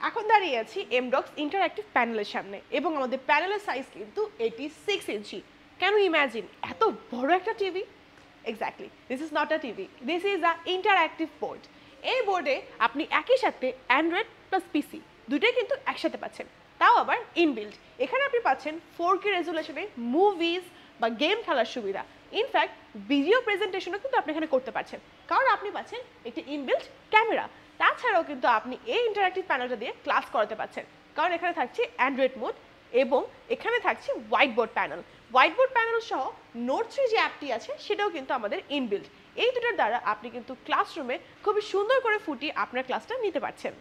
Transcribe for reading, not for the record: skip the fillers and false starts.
এখন দাঁড়িয়ে আছি এমডক্স ইন্টারঅ্যাক্টিভ প্যানেলের সামনে এবং আমাদের প্যানেলের সাইজ কিন্তু 86 ইঞ্চি। ক্যান ইউ ইম্যাজিন এত বড় একটা TV? Exactly, this is not a TV, this is a interactive board. এই বোর্ডে আপনি একই সাথে অ্যান্ড্রয়েড প্লাস পিসি দুটোই কিন্তু একসাথে পাচ্ছেন, তাও আবার ইনবিল্ড। এখানে আপনি পাচ্ছেন 4K রেজুলেশনে মুভিজ বা গেম খেলার সুবিধা। ইনফ্যাক্ট ভিডিও প্রেজেন্টেশনও কিন্তু আপনি এখানে করতে পারছেন, কারণ আপনি পাচ্ছেন একটি ইনবিল্ট ক্যামেরা। তাছাড়াও কিন্তু আপনি এই ইন্টারঅ্যাক্টিভ প্যানেলটা দিয়ে ক্লাস করাতে পারছেন, কারণ এখানে থাকছে অ্যান্ড্রয়েড মোড এবং এখানে থাকছে white board panel. White board panel সহ নোট 3 যে অ্যাপটি আছে সেটাও কিন্তু আমাদের ইনবিল্ট। এই দুটোর দ্বারা আপনি কিন্তু ক্লাসরুমে খুবই সুন্দর করে ফুটিয়ে আপনার ক্লাসটা নিতে পারছেন।